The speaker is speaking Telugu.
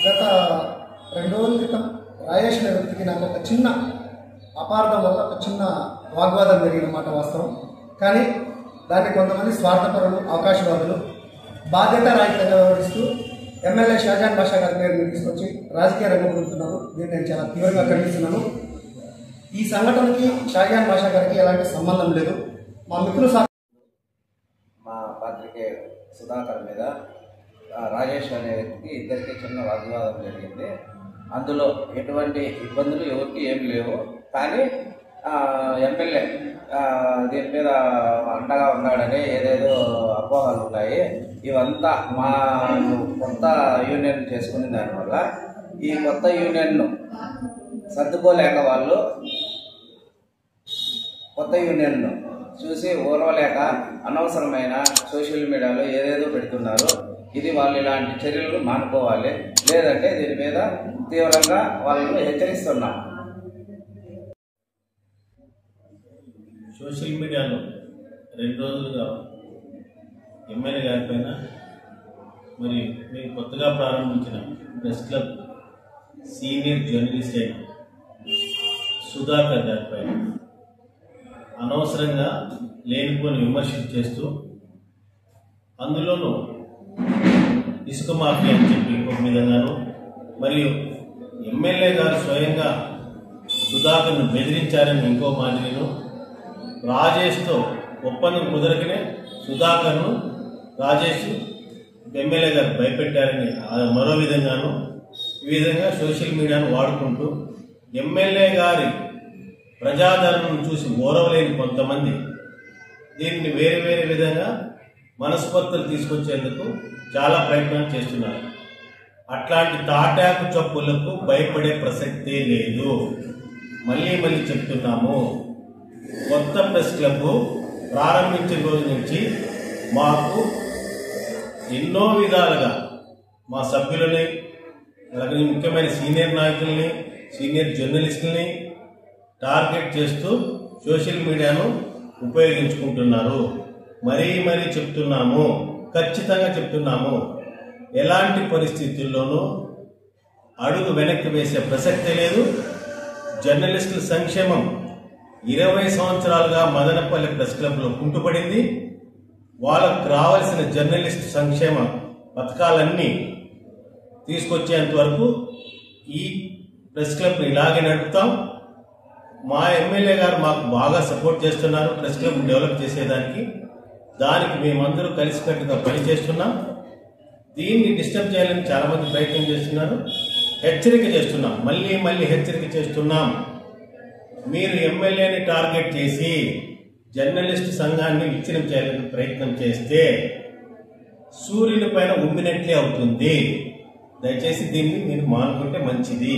గత 2 రోజుల క్రితం రాజేష్ అనే వ్యక్తికి నాకు ఒక చిన్న అపార్థం వల్ల ఒక చిన్న వాగ్వాదం జరిగిన మాట వాస్తవం. కానీ దాన్ని కొంతమంది స్వార్థపరులు, అవకాశవాదులు బాధ్యతారాహిత్యంగా వ్యవహరిస్తూ ఎమ్మెల్యే షాజహాన్ బాషా గారి పేరుని తీసుకొచ్చి రాజకీయ రంగం పొందుతున్నారు. దీన్ని నేను చాలా తీవ్రంగా ఖండిస్తున్నాను. ఈ సంఘటనకి షాజహాన్ బాషా గారికి ఎలాంటి సంబంధం లేదు. మా మిత్రులు మా పాత్రికేయ సుధాకర్ మీద రాజేష్ అనే వ్యక్తికి ఇద్దరికి చిన్న వాగ్వాదం జరిగింది. అందులో ఎటువంటి ఇబ్బందులు ఎవరికి ఏమి లేవు. కానీ ఎమ్మెల్యే దీని మీద అండగా ఉన్నాడని ఏదేదో అపోహలు ఉన్నాయి. ఇవంతా మా కొత్త యూనియన్ చేసుకునే దానివల్ల ఈ కొత్త యూనియన్ను సర్దుకోలేక వాళ్ళు కొత్త యూనియన్ను చూసి ఓర్వలేక అనవసరమైన సోషల్ మీడియాలో ఏదేదో పెడుతున్నారు. ఇది వాళ్ళు ఇలాంటి చర్యలు మానుకోవాలి, లేదంటే దీని మీద తీవ్రంగా వాళ్ళను హెచ్చరిస్తున్నాం. సోషల్ మీడియాలో 2 రోజులుగా ఎమ్మెల్యే గారి పైన మరి మేము కొత్తగా ప్రారంభించిన ప్రెస్ క్లబ్ సీనియర్ జర్నలిస్ట్ అయిన సుధాకర్ గారి పైన అనవసరంగా లేనిపోని విమర్శలు చేస్తూ, అందులోనూ ఇసుక మాఫియా అని చెప్పి ఒక విధంగాను, మరియు ఎమ్మెల్యే గారు స్వయంగా సుధాకర్ను బెదిరించారని ఇంకో మాదిరిను, రాజేష్తో ఒప్పందం కుదరకనే సుధాకర్ను రాజేష్ ఎమ్మెల్యే గారు భయపెట్టారని మరో విధంగాను, ఈ విధంగా సోషల్ మీడియాను వాడుకుంటూ ఎమ్మెల్యే గారి ప్రజాదరణను చూసి ఓరవలేని కొంతమంది దీన్ని వేరే వేరే విధంగా మనస్పర్ధలు తీసుకొచ్చేందుకు చాలా ప్రయత్నం చేస్తున్నారు. అట్లాంటి తాటాకు చప్పులకు భయపడే ప్రసక్తే లేదు. మళ్ళీ మళ్ళీ చెప్తున్నాము, కొత్త ప్రెస్ క్లబ్ ప్రారంభించిన రోజు నుంచి మాకు ఎన్నో విధాలుగా మా సభ్యులని, అలాగే ముఖ్యమైన సీనియర్ నాయకుల్ని, సీనియర్ జర్నలిస్టులని టార్గెట్ చేస్తూ సోషల్ మీడియాను ఉపయోగించుకుంటున్నారు. మరీ మరీ చెప్తున్నాము, ఖచ్చితంగా చెప్తున్నాము, ఎలాంటి పరిస్థితుల్లోనూ అడుగు వెనక్కి వేసే ప్రసక్తే లేదు. జర్నలిస్టుల సంక్షేమం 20 సంవత్సరాలుగా మదనపల్లి ప్రెస్ క్లబ్లో కుంటుపడింది. వాళ్ళకు రావాల్సిన జర్నలిస్ట్ సంక్షేమ పథకాలన్నీ తీసుకొచ్చేంత వరకు ఈ ప్రెస్ క్లబ్ని ఇలాగే నడుపుతాం. మా ఎమ్మెల్యే గారు మాకు బాగా సపోర్ట్ చేస్తున్నారు ప్రెస్ క్లబ్ డెవలప్ చేసేదానికి. దానికి మేమందరూ కలిసికట్టుగా పనిచేస్తున్నాం. దీన్ని డిస్టర్బ్ చేయాలని చాలామంది ప్రయత్నం చేస్తున్నారు. హెచ్చరిక చేస్తున్నాం, మళ్ళీ మళ్ళీ హెచ్చరిక చేస్తున్నాం. మీరు ఎమ్మెల్యేని టార్గెట్ చేసి జర్నలిస్టు సంఘాన్ని విచ్ఛిన్నం చేయాలని ప్రయత్నం చేస్తే సూర్యుని పైన ఉమ్మినట్లే అవుతుంది. దయచేసి దీన్ని మీరు మానుకుంటే మంచిది.